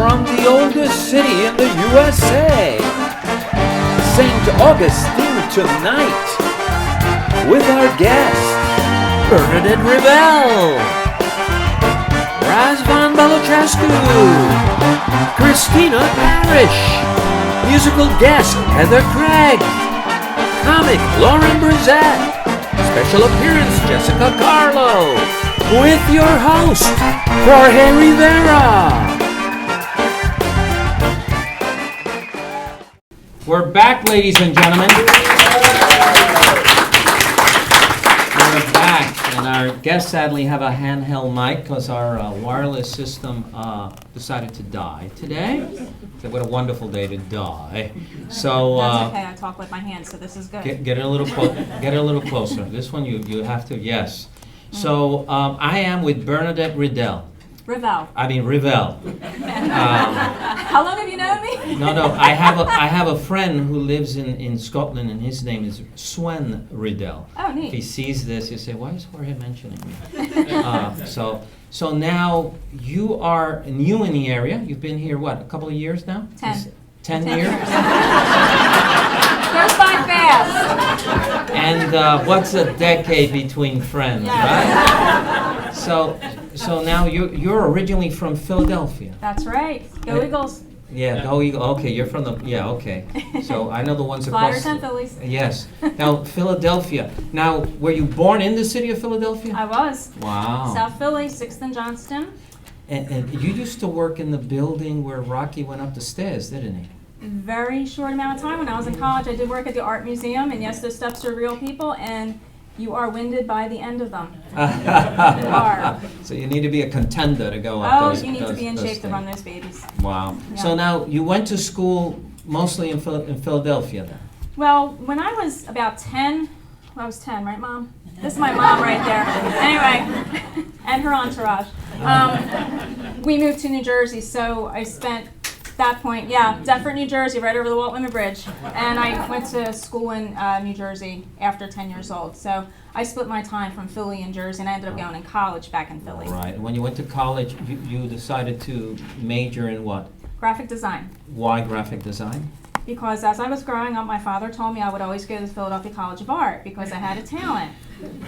from the oldest city in the USA, St. Augustine Tonight, with our guest, Bernadette Rivell, Razvan Balotrescu, Christina Parrish, musical guest Heather Craig, comic Lauren Brissette, special appearance Jessica Carlo, with your host, Jorge Rivera. We're back, ladies and gentlemen. We're back, and our guests sadly have a handheld mic because our wireless system decided to die today. So what a wonderful day to die. So that's okay. I talk with my hands, so this is good. Get it a little get it a little closer. This one you have to, yes. So I am with Bernadette Rivell. Rivell. How long have you known me? No. I have a friend who lives in Scotland, and his name is Swen Riddell. Oh, neat. If he sees this, you say, "Why is Jorge mentioning me?" So now you are new in the area. You've been here what, a couple of years now? 10 years. Goes by fast. And what's a decade between friends, right? So now you're originally from Philadelphia. That's right. Go Eagles. Yeah, go Eagles. Okay, you're from the, yeah, okay. So I know the ones across. Flyers and Phillies. Yes. Now, Philadelphia. Now, were you born in the city of Philadelphia? I was. Wow. South Philly, 6th and Johnston. And you used to work in the building where Rocky went up the stairs, didn't he? Very short amount of time. When I was in college, I did work at the art museum, and yes, those steps are real people, and you are winded by the end of them. You are. So you need to be a contender to go up those. Oh, you need to be in shape things. to run those babies. Wow. Yeah. So now you went to school mostly in Philadelphia then? Well, when I was about 10, I was 10, right, Mom? This is my mom right there. Anyway, and her entourage. We moved to New Jersey, so I spent that point, Deptford, New Jersey, right over the Walt Whitman Bridge. And I went to school in New Jersey after 10 years old. So I split my time from Philly and Jersey, and I ended up going to college back in Philly. Right. And when you went to college, you decided to major in what? Graphic design. Why graphic design? Because as I was growing up, my father told me I would always go to the Philadelphia College of Art because I had a talent,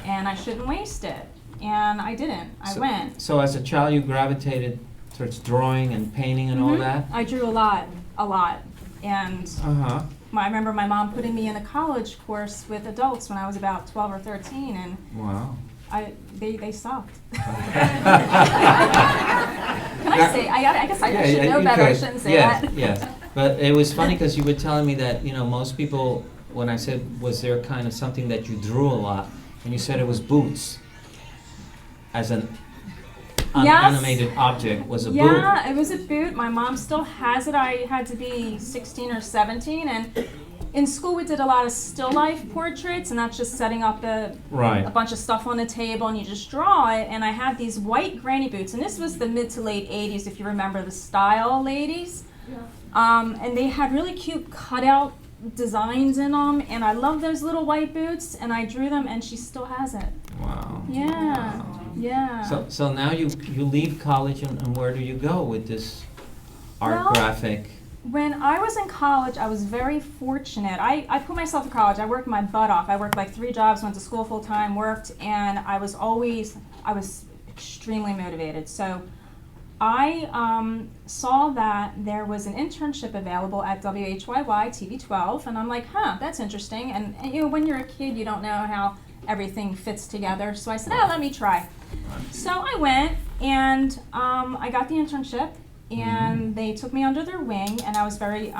and I shouldn't waste it. And I didn't. I went. So as a child, you gravitated towards drawing and painting and all that? I drew a lot. And I remember my mom putting me in a college course with adults when I was about 12 or 13, and wow. They sucked. Can I say? I guess I should know better. I shouldn't say that. Yes. But it was funny because you were telling me that, most people, when I said, was there kind of something that you drew a lot, and you said it was boots as an animated object was a boot. Yeah, it was a boot. My mom still has it. I had to be 16 or 17, and in school we did a lot of still life portraits, and that's just setting up a bunch of stuff on the table, and you just draw it. And I had these white granny boots, and this was the mid to late 80s, if you remember the style, ladies. Yeah. And they had really cute cutout designs in them, and I love those little white boots, and I drew them, and she still has it. Wow. Yeah. Wow. Yeah. So now you leave college, and where do you go with this art graphic? When I was in college, I was very fortunate. I put myself through college. I worked my butt off. I worked like 3 jobs, went to school full time, worked, and I was extremely motivated. So I saw that there was an internship available at WHYY TV 12, and I'm like, that's interesting. And when you're a kid, you don't know how everything fits together. So I said, let me try. So I went, and I got the internship, and they took me under their wing, and I was very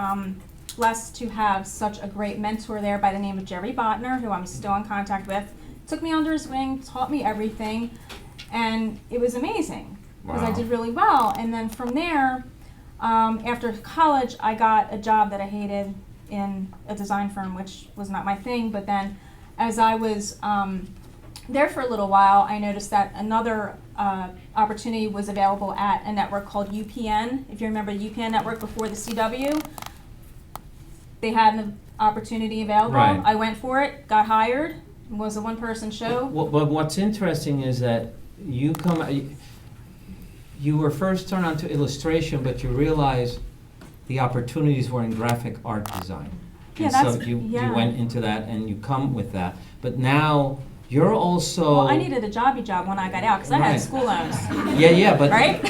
blessed to have such a great mentor there by the name of Jerry Botner, who I'm still in contact with. Took me under his wing, taught me everything, and it was amazing because I did really well. And then from there, after college, I got a job that I hated in a design firm, which was not my thing. But then as I was there for a little while, I noticed that another opportunity was available at a network called UPN. If you remember the UPN network before the CW, they had an opportunity available. Right. I went for it, got hired. It was a one-person show. But what's interesting is that you were first turned on to illustration, but you realized the opportunities were in graphic art design. Yeah, And that's so you yeah. went into that and you come with that. But now you're also... Well, I needed a jobby job when I got out because I Right. had school loans. Yeah, but Right?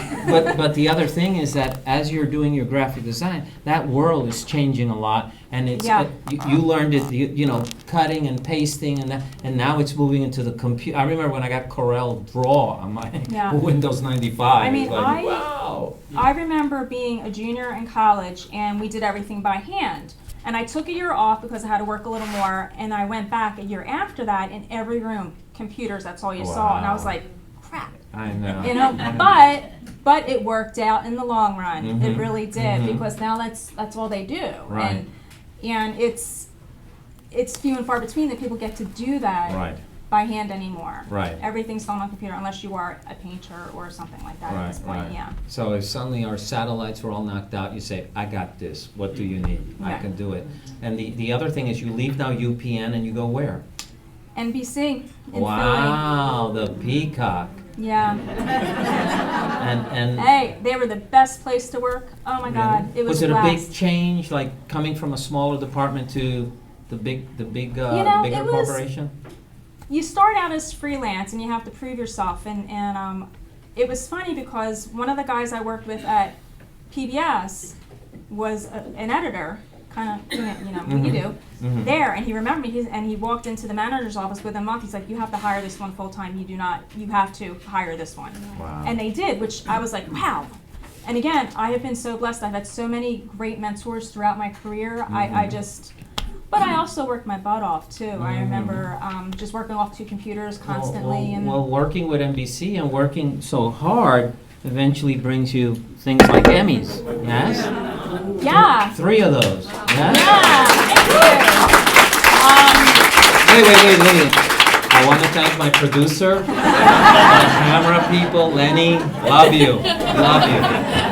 but the other thing is that as you're doing your graphic design, that world is changing a lot, and it's Yeah. you learned it, you know, cutting and pasting, and that, and now it's moving into the computer. I remember when I got Corel Draw on my Yeah. Windows 95. I mean, it was like, wow. I remember being a junior in college and we did everything by hand. And I took a year off because I had to work a little more, and I went back a year after that. In every room, computers, that's all you saw. And I was Wow. like, crap. I know. You know, but it worked out in the long run. Mhm. It really did, Mhm. because now that's all they do. Right. And it's few and far between that people get to do that Right. by hand anymore. Right. Everything's done on computer unless you are a painter or something like that at this point. Yeah. So if suddenly our satellites were all knocked out, you say, I got this. What do you need? I Yeah. can do it. And the other thing is you leave now UPN and you go where? NBC in Wow, the Peacock. Philly. Yeah. And Hey, they were the best place to work. Oh my God, it was it a big blessed. change, like coming from a smaller department to the big know, bigger it was- corporation? You start out as freelance and you have to prove yourself, and it was funny because one of the guys I worked with at PBS was an editor, kind of what you do Mhm. there, and he remembered me, and he walked into the manager's office within a month. He's like, you have to hire this one full time. You have to hire this one. Wow. And they did, which I was like, wow. And again, I have been so blessed. I've had so many great mentors throughout my career. But I also worked my butt off too. I remember just working off two computers constantly. Well, working with NBC and working so hard eventually brings you things like Emmys, yes? Yeah. 3 of those, yes? Yeah. Thank you. Wait. I want to thank my producer, my camera people, Lenny. Love you.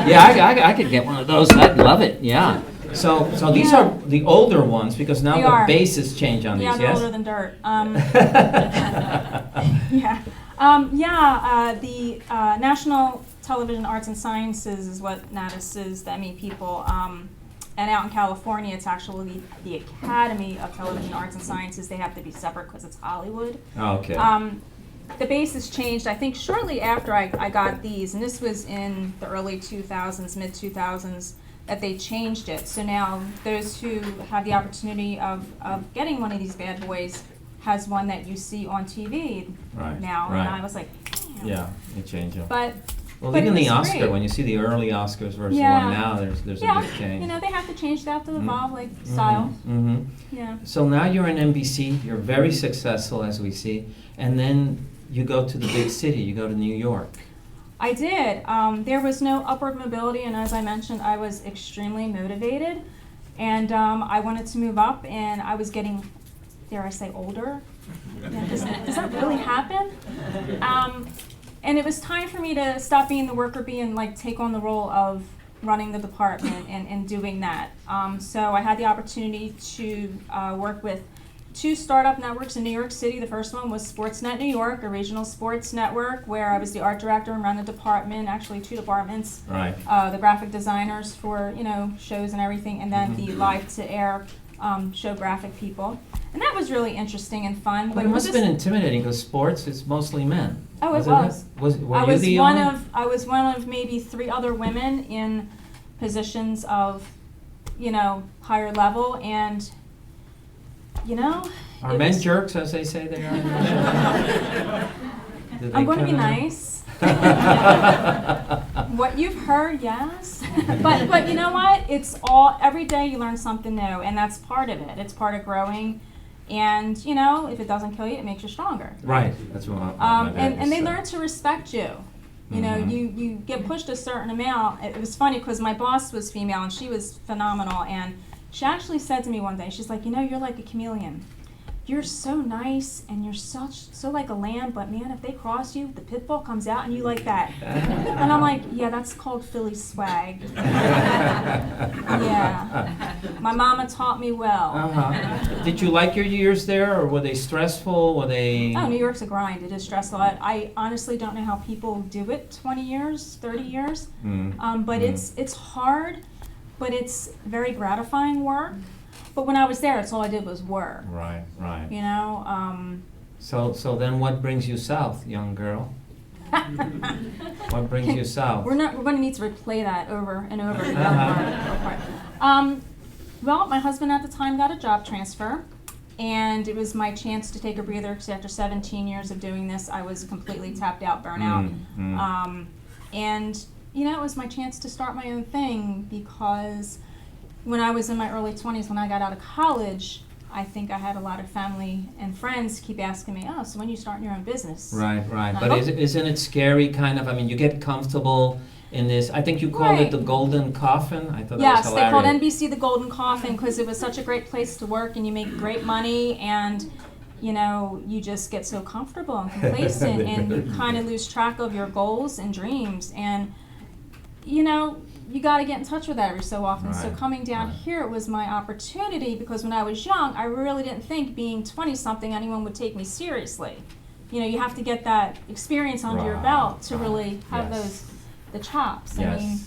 Yeah, I could get one of those. I'd love it. Yeah. So these are the older ones because now They the are. bases change on Yeah, these. they're Yes. older than dirt. The National Television Arts and Sciences is what NATAS is, the Emmy people. And out in California, it's actually the Academy of Television Arts and Sciences. They have to be separate because it's Hollywood. Okay. The basis changed, I think, shortly after I got these, and this was in the early 2000s, mid 2000s, that they changed it. So now those who have the opportunity of getting one of these bad boys has one that you see on TV Right, now. right. And I was like, damn. Yeah, you change them. But Well, but even it the was Oscar, great. when you see the early Oscars versus Yeah. one now, there's a yeah, big change. you know, they have to change that to evolve, like style. Mm-hmm. Yeah. So now you're in NBC, you're very successful as we see, and then you go to the big city, you go to New York. I did. There was no upward mobility, and as I mentioned, I was extremely motivated, and I wanted to move up, and I was getting, dare I say, older. Yeah, does that really happen? And it was time for me to stop being the worker bee and take on the role of running the department and doing that. So I had the opportunity to work with 2 startup networks in New York City. The first one was Sportsnet New York, a regional sports network where I was the art director and ran the department, actually 2 departments. Right. The graphic designers for shows and everything, and then the live to air show graphic people. And that was really interesting and fun. But it must have been intimidating because sports is mostly men. Oh, it Wasn't was. Were I you was the one only? of maybe 3 other women in positions of, higher level, and Are it men was- jerks, as they say they are? Do they I'm going to be come in? nice. What you've heard, yes. But you know what? It's every day you learn something new, and that's part of it. It's part of growing. And, if it doesn't kill you, it makes you stronger. Right, that's what my dad And used they to say. learn to respect you. You get pushed a certain amount. It was funny because my boss was female and she was phenomenal. And she actually said to me one day, she's like, you're like a chameleon. you're so nice and you're so like a lamb, but man, if they cross you, the pit bull comes out and you like that. And I'm like, yeah, that's called Philly swag. Yeah. My mama taught me well. Did you like your years there, or were they stressful? Were they... Oh, New York's a grind. It is stressful. I honestly don't know how people do it 20 years, 30 years. But it's hard, but it's very gratifying work. But when I was there, it's all I did was work. Right, right. You know? So then what brings you south, young girl? What brings you south? We're going to need to replay that over and over. Well, my husband at the time got a job transfer, and it was my chance to take a breather because after 17 years of doing this, I was completely tapped out, burnout. And, you know, it was my chance to start my own thing because when I was in my early 20s, when I got out of college, I think I had a lot of family and friends keep asking me, oh, so when you starting your own business? Right, right. But isn't it scary, kind of? I mean, you get comfortable in this. I think you called it the golden coffin. I thought that was hilarious. Yes, they called NBC the golden coffin because it was such a great place to work and you make great money and, you know, you just get so comfortable and complacent and you kind of lose track of your goals and dreams. And, you know, you got to get in touch with that every so often. So coming down here, it was my opportunity because when I was young, I really didn't think being 20-something anyone would take me seriously. You know, you have to get that experience under your belt to really have the chops. I mean,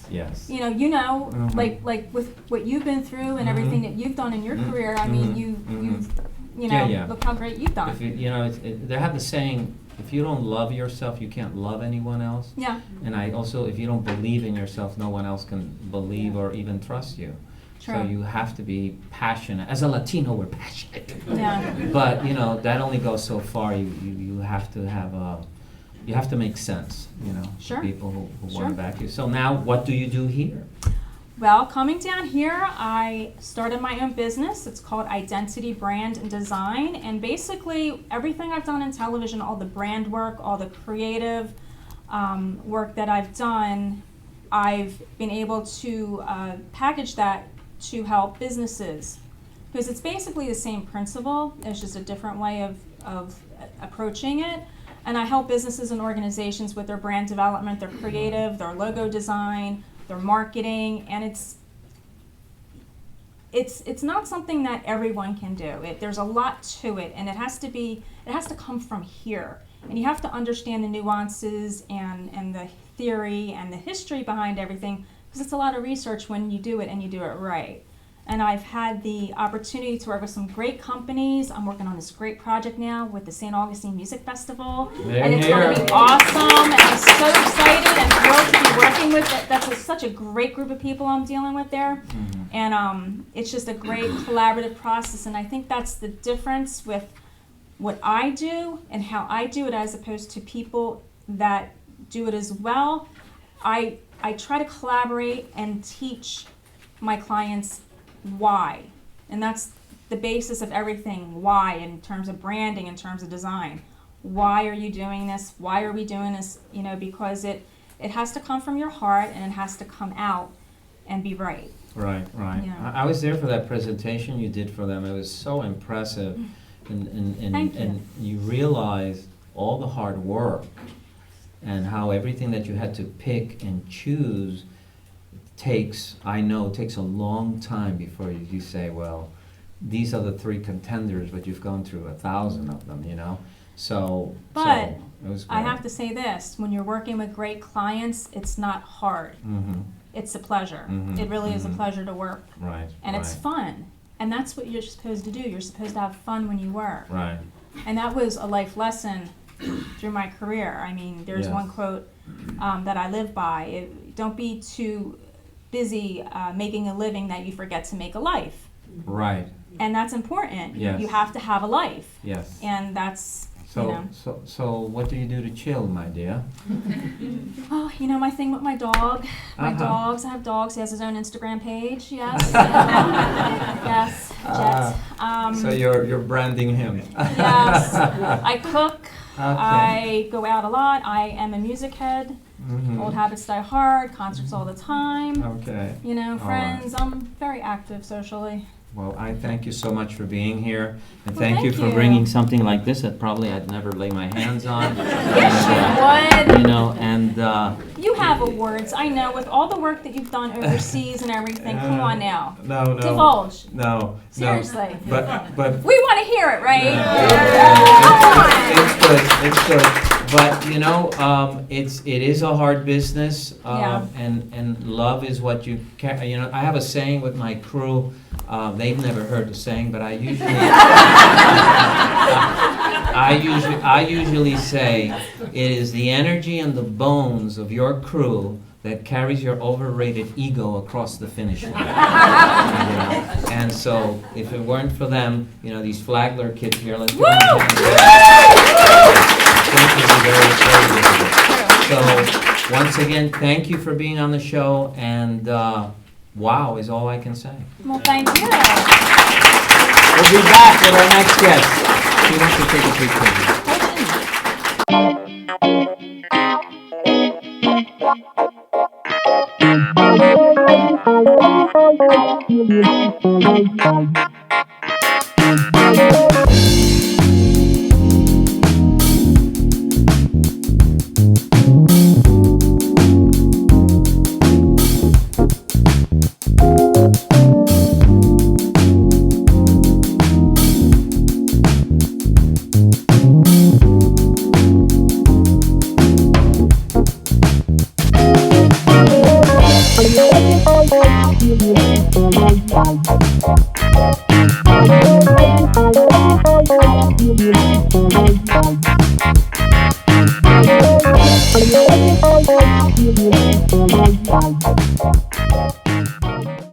you know, like with what you've been through and everything that you've done in your career. I mean, you know, look how great you've done. If you know, they have the saying, if you don't love yourself, you can't love anyone else. Yeah. And if you don't believe in yourself, no one else can believe or even trust you. True. So you have to be passionate. As a Latino, we're passionate. Yeah. But, you know, that only goes so far. You have to have you have to make sense, you know, to people who want to back you. So now, what do you do here? Well, coming down here, I started my own business. It's called Identity Brand and Design. And basically, everything I've done in television, all the brand work, all the creative work that I've done, I've been able to package that to help businesses. Because it's basically the same principle. It's just a different way of approaching it. And I help businesses and organizations with their brand development, their creative, their logo design, their marketing, and it's not something that everyone can do. There's a lot to it, and it has to come from here, and you have to understand the nuances and the theory and the history behind everything, because it's a lot of research when you do it and you do it right. And I've had the opportunity to work with some great companies. I'm working on this great project now with the St. Augustine Music Festival. And it's going to be awesome. And I'm so excited and thrilled to be working with it. That's such a great group of people I'm dealing with there. And it's just a great collaborative process. And I think that's the difference with what I do and how I do it as opposed to people that do it as well. I try to collaborate and teach my clients why, and that's the basis of everything. Why, in terms of branding, in terms of design. Why are you doing this? Why are we doing this? You know, because it has to come from your heart and it has to come out and be right. Right. Yeah. I was there for that presentation you did for them. It was so impressive, and you realized all the hard work and how everything that you had to pick and choose takes a long time before you say, well, these are the 3 contenders, but you've gone through 1,000 of them, you know. But it was great. I have to say this: when you're working with great clients, it's not hard. It's a pleasure. It really is a pleasure to work. Right. And it's fun, and that's what you're supposed to do. You're supposed to have fun when you work. Right. And that was a life lesson through my career. I mean, there's one quote that I live by: "Don't be too busy making a living that you forget to make a life." Right. And that's important. Yes. You have to have a life. Yes. And that's, So what do you do to chill, my dear? Oh, you know, my thing with my dog. My dogs, I have dogs. He has his own Instagram page. Yes. Yes. Jet. So you're branding him. Yes. I cook. Okay. I go out a lot. I am a music head. Old habits die hard. Concerts all the time. Okay. You know, All friends. I'm very active socially. Well, I thank you so much for being here, and Well, thank you thank for you. bringing something like this that probably I'd never lay my hands on. Yes, you would. You know, and You have awards, I know, with all the work that you've done overseas and everything. Come on now. no, Divulge. no, Seriously. but We want to hear it, right? it's good. But you know, it is a hard business, Yeah. and love is what you can. You know, I have a saying with my crew. They've never heard the saying, but I usually say it is the energy and the bones of your crew that carries your overrated ego across the finish line. And so, if it weren't for them, you know, these Flagler kids here, let's give them a hand. So, once again, thank you for being on the show, and wow is all I can say. Well, thank you. We'll be back with our next guest. She wants to take a picture. Thank you.